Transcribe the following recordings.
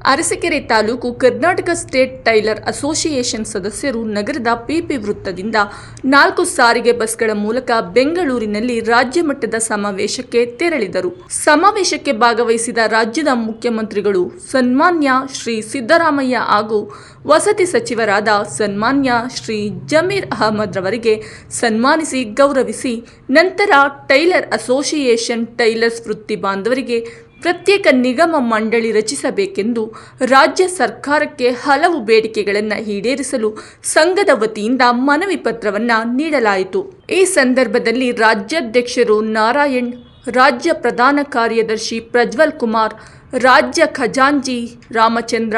Arsikere taluk Karnataka state tailor association ಸದಸ್ಯರು ನಗರದ ಪಿಪಿ ವೃತ್ತದಿಂದ 4 ಸಾರಿಗೆ ಬಸ್ಗಳ ಮೂಲಕ ಬೆಂಗಳೂರಿನಲ್ಲಿ ರಾಜ್ಯ ಮಟ್ಟದ ಸಮಾವೇಶಕ್ಕೆ ತೆರಳಿದರು. ಸಮಾವೇಶಕ್ಕೆ ಭಾಗವಹಿಸಿದ ರಾಜ್ಯದ ಮುಖ್ಯಮಂತ್ರಿಗಳು ಸನ್ಮಾನ್ಯ ಶ್ರೀ ಸಿದ್ದರಾಮಯ್ಯ ಹಾಗೂ ವಸತಿ ಸಚಿವರಾದ ಸನ್ಮಾನ್ಯ ಶ್ರೀ ಜಮೀರ್ ಅಹಮದ್ ರವರಿಗೆ ಸನ್ಮಾನಿಸಿ ಗೌರವಿಸಿ ನಂತರ ಟೈಲರ್ ಅಸೋಸಿಯೇಷನ್ ಟೈಲರ್ಸ್ ವೃತ್ತಿ ಬಾಂಧವರಿಗೆ ಪ್ರತ್ಯೇಕ ನಿಗಮ ಮಂಡಳಿ ರಚಿಸಬೇಕೆಂದು ರಾಜ್ಯ ಸರ್ಕಾರಕ್ಕೆ ಹಲವು ಬೇಡಿಕೆಗಳನ್ನು ಈಡೇರಿಸಲು ಸಂಘದ ವತಿಯಿಂದ ಮನವಿ ಪತ್ರವನ್ನು ನೀಡಲಾಯಿತು. ಈ ಸಂದರ್ಭದಲ್ಲಿ ರಾಜ್ಯಾಧ್ಯಕ್ಷರು ನಾರಾಯಣ್, ರಾಜ್ಯ ಪ್ರಧಾನ ಕಾರ್ಯದರ್ಶಿ ಪ್ರಜ್ವಲ್ ಕುಮಾರ್, ರಾಜ್ಯ ಖಜಾಂಚಿ ರಾಮಚಂದ್ರ,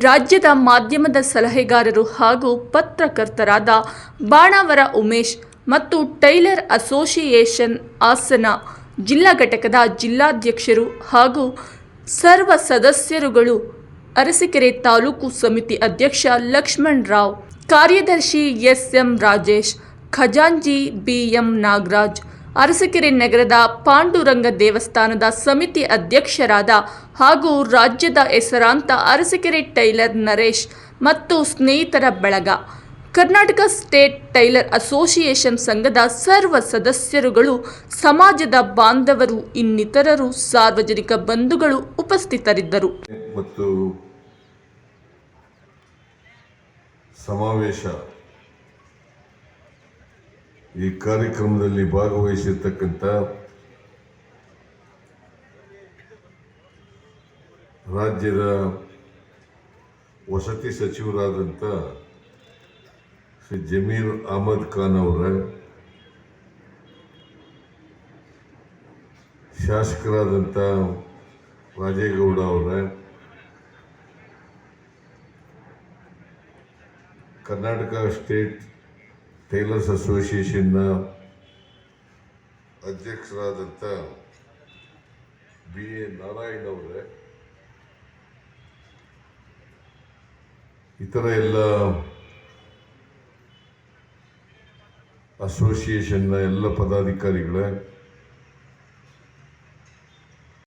ರಾಜ್ಯದ ಮಾಧ್ಯಮದ ಸಲಹೆಗಾರರು ಹಾಗೂ ಪತ್ರಕರ್ತರಾದ ಬಾಣಾವರ ಉಮೇಶ್ ಮತ್ತು ಟೈಲರ್ ಅಸೋಸಿಯೇಷನ್ ಹಾಸನ ಜಿಲ್ಲಾ ಘಟಕದ ಜಿಲ್ಲಾಧ್ಯಕ್ಷರು ಹಾಗೂ ಸರ್ವ ಸದಸ್ಯರುಗಳು, ಅರಸೀಕೆರೆ ತಾಲೂಕು ಸಮಿತಿ ಅಧ್ಯಕ್ಷ ಲಕ್ಷ್ಮಣ್ ರಾವ್, ಕಾರ್ಯದರ್ಶಿ ಎಸ್.ಎಂ. ರಾಜೇಶ್, ಖಜಾಂಚಿ ಬಿ.ಎಂ. ನಾಗರಾಜ್, ಅರಸೀಕೆರೆ ನಗರದ ಪಾಂಡುರಂಗ ದೇವಸ್ಥಾನದ ಸಮಿತಿ ಅಧ್ಯಕ್ಷರಾದ ಹಾಗೂ ರಾಜ್ಯದ ಹೆಸರಾಂತ ಅರಸೀಕೆರೆ ಟೈಲರ್ ನರೇಶ್ ಮತ್ತು ಸ್ನೇಹಿತರ ಬಳಗ, ಕರ್ನಾಟಕ ಸ್ಟೇಟ್ ಟೈಲರ್ ಅಸೋಸಿಯೇಷನ್ ಸಂಘದ ಸರ್ವ ಸದಸ್ಯರುಗಳು, ಸಮಾಜದ ಬಾಂಧವರು ಇನ್ನಿತರರು ಸಾರ್ವಜನಿಕ ಬಂಧುಗಳು ಉಪಸ್ಥಿತರಿದ್ದರು. ಮತ್ತು ಸಮಾವೇಶ ಈ ಕಾರ್ಯಕ್ರಮದಲ್ಲಿ ಭಾಗವಹಿಸಿರ್ತಕ್ಕಂಥ ರಾಜ್ಯದ ವಸತಿ ಸಚಿವರಾದಂಥ ಶ್ರೀ ಜಮೀರ್ ಅಹಮದ್ ಖಾನ್ ಅವರ, ಶಾಸಕರಾದಂಥ ರಾಜೇಗೌಡ ಅವರ, ಕರ್ನಾಟಕ ಸ್ಟೇಟ್ ಟೈಲರ್ಸ್ ಅಸೋಸಿಯೇಷನ್ನ ಅಧ್ಯಕ್ಷರಾದಂಥ ಬಿ.ಎ. ನಾರಾಯಣ್ ಅವರ, ಇತರ ಎಲ್ಲ ಅಸೋಸಿಯೇಷನ್ನ ಎಲ್ಲ ಪದಾಧಿಕಾರಿಗಳ